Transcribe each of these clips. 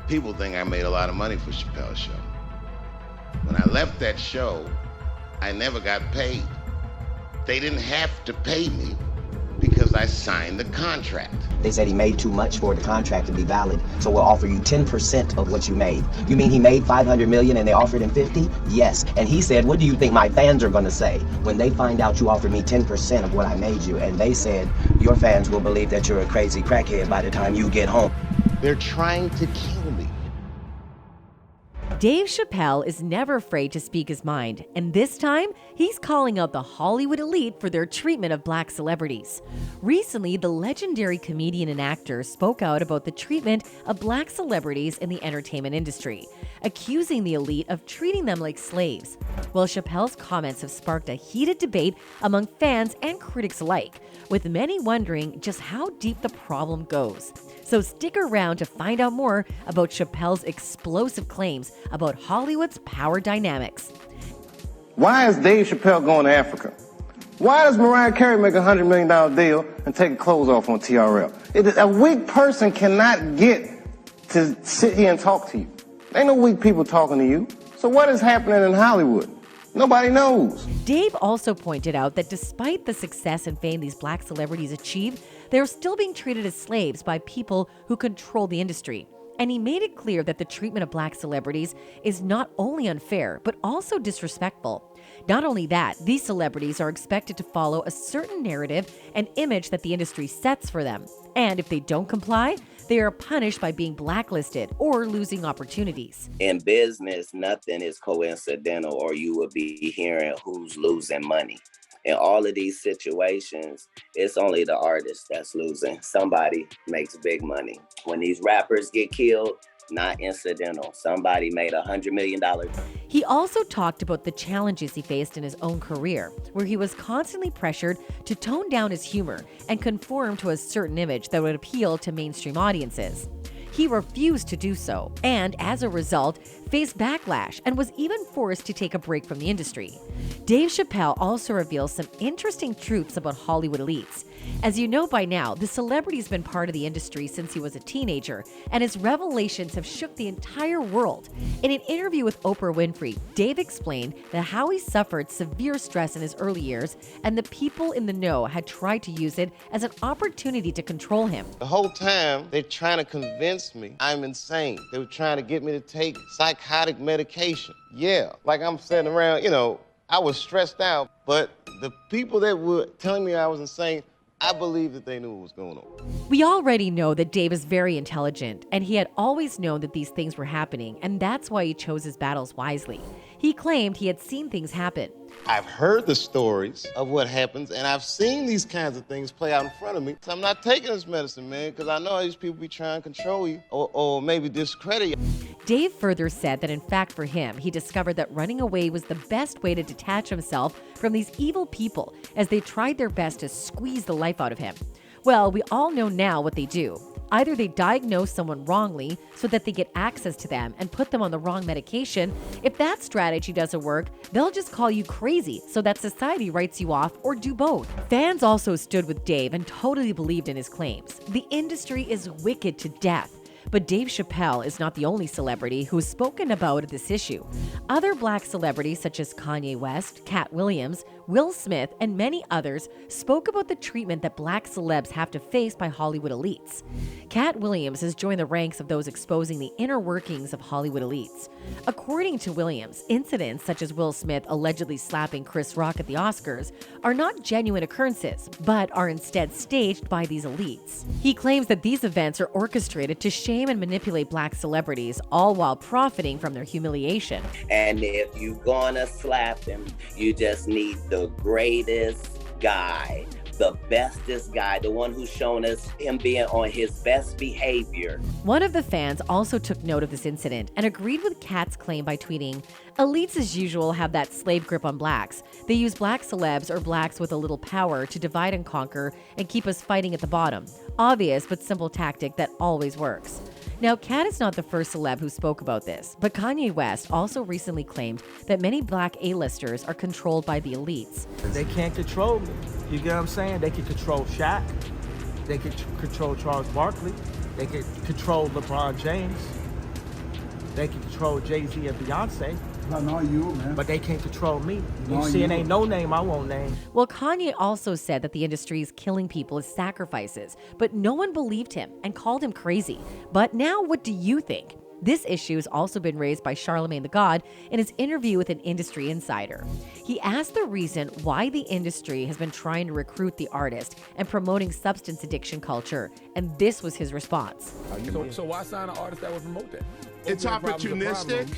People think I made a lot of money for Chappelle's show. When I left that show, I never got paid. They didn't have to pay me because I signed the contract. They said he made too much for the contract to be valid, so we'll offer you 10% of what you made. You mean he made $500 million and they offered him 50? Yes. And he said, what do you think my fans are going to say when they find out you offered me 10% of what I made you? And they said, your fans will believe that you're a crazy crackhead by the time you get home. They're trying to kill me. Dave Chapelle is never afraid to speak his mind, and this time, he's calling out the Hollywood elite for their treatment of black celebrities. Recently, the legendary comedian and actor spoke out about the treatment of black celebrities in the entertainment industry, accusing the elite of treating them like slaves. Well, Chappelle's comments have sparked a heated debate among fans and critics alike, with many wondering just how deep the problem goes. So stick around to find out more about Chappelle's explosive claims about Hollywood's power dynamics. Why is Dave Chapelle going to Africa? Why does Mariah Carey make a $100 million deal and take her clothes off on TRL? A weak person cannot get to sit here and talk to you. Ain't no weak people talking to you. So what is happening in Hollywood? Nobody knows. Dave also pointed out that despite the success and fame these black celebrities achieve, they're still being treated as slaves by people who control the industry. And he made it clear that the treatment of black celebrities is not only unfair, but also disrespectful. Not only that, these celebrities are expected to follow a certain narrative and image that the industry sets for them. And if they don't comply, they are punished by being blacklisted or losing opportunities. In business, nothing is coincidental, or you would be hearing who's losing money. In all of these situations, it's only the artist that's losing. Somebody makes big money. When these rappers get killed, not incidental. Somebody made $100 million. He also talked about the challenges he faced in his own career, where he was constantly pressured to tone down his humor and conform to a certain image that would appeal to mainstream audiences. He refused to do so, and as a result, faced backlash and was even forced to take a break from the industry. Dave Chapelle also reveals some interesting truths about Hollywood elites. As you know by now, the celebrity's been part of the industry since he was a teenager, and his revelations have shook the entire world. In an interview with Oprah Winfrey, Dave explained that how he suffered severe stress in his early years, and the people in the know had tried to use it as an opportunity to control him. The whole time, they're trying to convince me I'm insane. They were trying to get me to take psychotic medication. Yeah, like I'm sitting around, I was stressed out, but the people that were telling me I was insane, I believe that they knew what was going on. We already know that Dave is very intelligent, and he had always known that these things were happening, and that's why he chose his battles wisely. He claimed he had seen things happen. I've heard the stories of what happens, and I've seen these kinds of things play out in front of me. So I'm not taking this medicine, man, because I know these people be trying to control you or maybe discredit you. Dave further said that in fact for him, he discovered that running away was the best way to detach himself from these evil people as they tried their best to squeeze the life out of him. Well, we all know now what they do. Either they diagnose someone wrongly so that they get access to them and put them on the wrong medication. If that strategy doesn't work, they'll just call you crazy so that society writes you off, or do both. Fans also stood with Dave and totally believed in his claims. The industry is wicked to death. But Dave Chapelle is not the only celebrity who's spoken about this issue. Other black celebrities such as Kanye West, Cat Williams, Will Smith, and many others spoke about the treatment that black celebs have to face by Hollywood elites. Cat Williams has joined the ranks of those exposing the inner workings of Hollywood elites. According to Williams, incidents such as Will Smith allegedly slapping Chris Rock at the Oscars are not genuine occurrences, but are instead staged by these elites. He claims that these events are orchestrated to shame and manipulate black celebrities, all while profiting from their humiliation. And if you're gonna slap him, you just need the greatest guy, the bestest guy, the one who's shown us him being on his best behavior. One of the fans also took note of this incident and agreed with Cat's claim by tweeting, "Elites as usual have that slave grip on blacks. They use black celebs or blacks with a little power to divide and conquer and keep us fighting at the bottom. Obvious but simple tactic that always works." Now, Cat is not the first celeb who spoke about this, but Kanye West also recently claimed that many black A-listers are controlled by the elites. They can't control me. You get what I'm saying? They can control Shaq. They can control Charles Barkley. They can control LeBron James. They can control Jay-Z and Beyonce. Not you, man. But they can't control me. You Not see, it you. ain't no name I won't name. Well, Kanye also said that the industry is killing people as sacrifices, but no one believed him and called him crazy. But now, what do you think? This issue has also been raised by Charlemagne the God in his interview with an industry insider. He asked the reason why the industry has been trying to recruit the artist and promoting substance addiction culture, and this was his response. So why sign an artist that would promote that? It's opportunistic.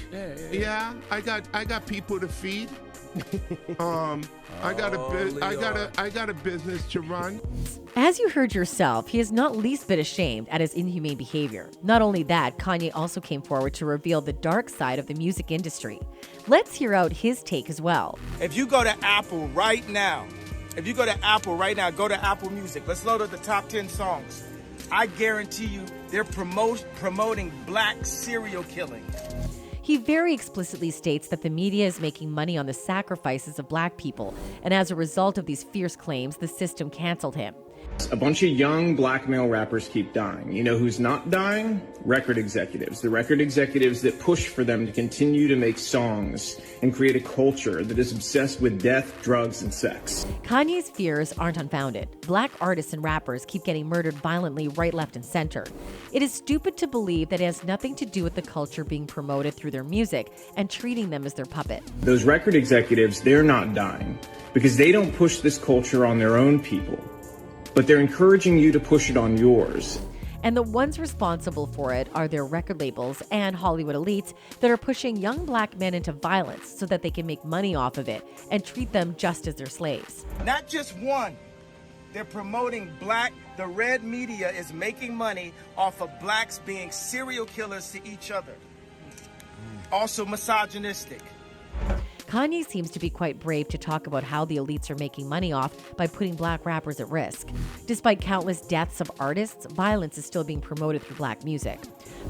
Yeah. I got people to feed. I got a business to run. As you heard yourself, he is not least bit ashamed at his inhumane behavior. Not only that, Kanye also came forward to reveal the dark side of the music industry. Let's hear out his take as well. If you go to Apple right now, go to Apple Music. Let's load up the top 10 songs. I guarantee you they're promoting black serial killing. He very explicitly states that the media is making money on the sacrifices of black people, and as a result of these fierce claims, the system canceled him. A bunch of young black male rappers keep dying. You know who's not dying? Record executives. The record executives that push for them to continue to make songs and create a culture that is obsessed with death, drugs, and sex. Kanye's fears aren't unfounded. Black artists and rappers keep getting murdered violently right, left, and center. It is stupid to believe that it has nothing to do with the culture being promoted through their music and treating them as their puppet. Those record executives, they're not dying because they don't push this culture on their own people, but they're encouraging you to push it on yours. And the ones responsible for it are their record labels and Hollywood elites that are pushing young black men into violence so that they can make money off of it and treat them just as their slaves. Not just one. They're promoting black. The red media is making money off of blacks being serial killers to each other. Also misogynistic. Kanye seems to be quite brave to talk about how the elites are making money off by putting black rappers at risk. Despite countless deaths of artists, violence is still being promoted through black music.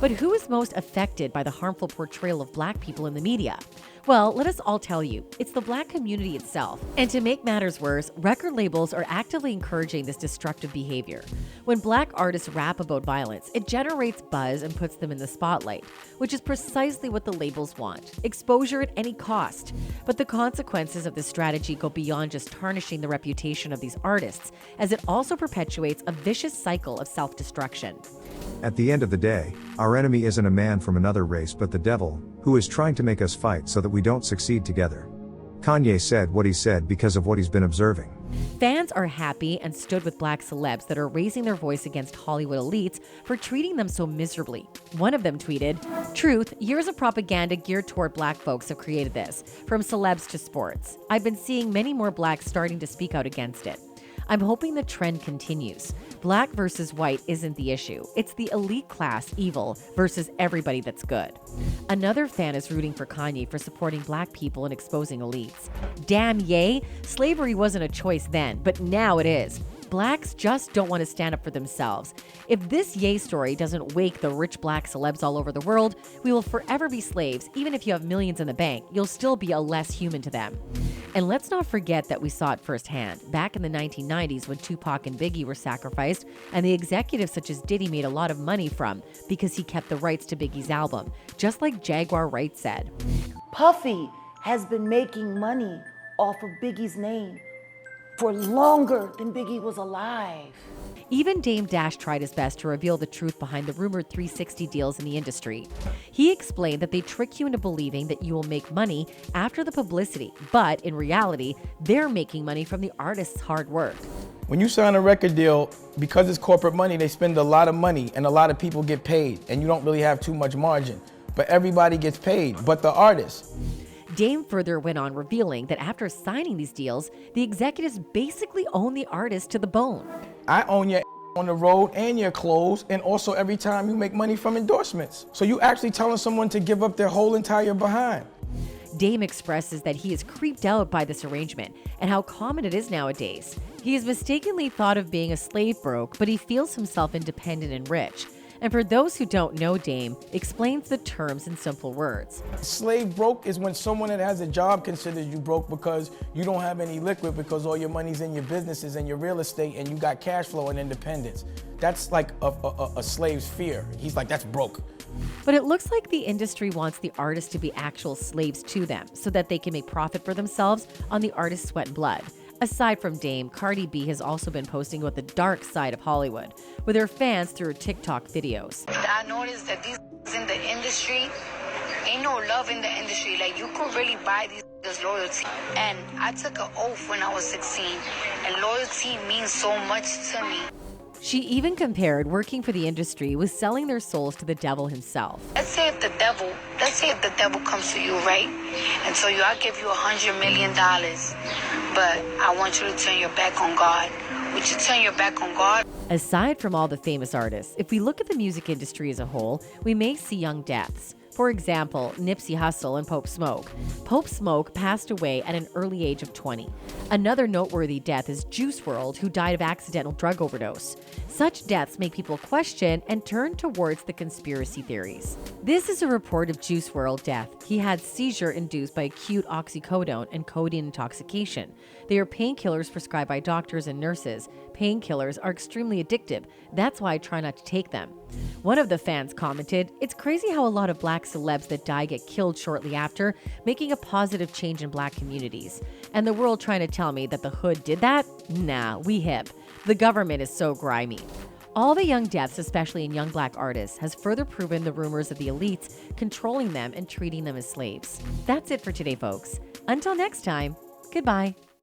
But who is most affected by the harmful portrayal of black people in the media? Well, let us all tell you, it's the black community itself. And to make matters worse, record labels are actively encouraging this destructive behavior. When black artists rap about violence, it generates buzz and puts them in the spotlight, which is precisely what the labels want: exposure at any cost. But the consequences of this strategy go beyond just tarnishing the reputation of these artists, as it also perpetuates a vicious cycle of self-destruction. At the end of the day, our enemy isn't a man from another race but the devil, who is trying to make us fight so that we don't succeed together. Kanye said what he said because of what he's been observing. Fans are happy and stood with black celebs that are raising their voice against Hollywood elites for treating them so miserably. One of them tweeted, "Truth, years of propaganda geared toward black folks have created this, from celebs to sports. I've been seeing many more blacks starting to speak out against it. I'm hoping the trend continues. Black versus white isn't the issue. It's the elite class evil versus everybody that's good." Another fan is rooting for Kanye for supporting black people and exposing elites. Damn yay, slavery wasn't a choice then, but now it is. Blacks just don't want to stand up for themselves. If this Ye story doesn't wake the rich black celebs all over the world, we will forever be slaves. Even if you have millions in the bank, you'll still be a less human to them. And let's not forget that we saw it firsthand. Back in the 1990s when Tupac and Biggie were sacrificed, and the executives such as Diddy made a lot of money from because he kept the rights to Biggie's album, just like Jaguar Wright said. Puffy has been making money off of Biggie's name for longer than Biggie was alive. Even Dame Dash tried his best to reveal the truth behind the rumored 360 deals in the industry. He explained that they trick you into believing that you will make money after the publicity, but in reality, they're making money from the artist's hard work. When you sign a record deal, because it's corporate money, they spend a lot of money and a lot of people get paid, and you don't really have too much margin. But everybody gets paid, but the artist. Dame further went on revealing that after signing these deals, the executives basically own the artist to the bone. I own your on the road and your clothes, and also every time you make money from endorsements. So you actually telling someone to give up their whole entire behind. Dame expresses that he is creeped out by this arrangement and how common it is nowadays. He is mistakenly thought of being a slave broke, but he feels himself independent and rich. And for those who don't know Dame, explains the terms in simple words. Slave broke is when someone that has a job considers you broke because you don't have any liquid because all your money's in your businesses and your real estate and you got cash flow and independence. That's like a slave's fear. He's like, that's broke. But it looks like the industry wants the artists to be actual slaves to them so that they can make profit for themselves on the artist's sweat and blood. Aside from Dame, Cardi B has also been posting about the dark side of Hollywood with her fans through her TikTok videos. I noticed that these in the industry, ain't no love in the industry. Like, you could really buy these loyalty. And I took an oath when I was 16, and loyalty means so much to me. She even compared working for the industry with selling their souls to the devil himself. Let's say if the devil comes to you, right? And so I'll give you $100 million, but I want you to turn your back on God. Would you turn your back on God? Aside from all the famous artists, if we look at the music industry as a whole, we may see young deaths. For example, Nipsey Hussle and Pope Smoke. Pope Smoke passed away at an early age of 20. Another noteworthy death is Juice WRLD, who died of accidental drug overdose. Such deaths make people question and turn towards the conspiracy theories. This is a report of Juice WRLD death. He had seizure induced by acute oxycodone and codeine intoxication. They are painkillers prescribed by doctors and nurses. Painkillers are extremely addictive. That's why I try not to take them. One of the fans commented, "It's crazy how a lot of black celebs that die get killed shortly after, making a positive change in black communities. And the world trying to tell me that the hood did that? Nah, we hip. The government is so grimy." All the young deaths, especially in young black artists, has further proven the rumors of the elites controlling them and treating them as slaves. That's it for today, folks. Until next time, goodbye.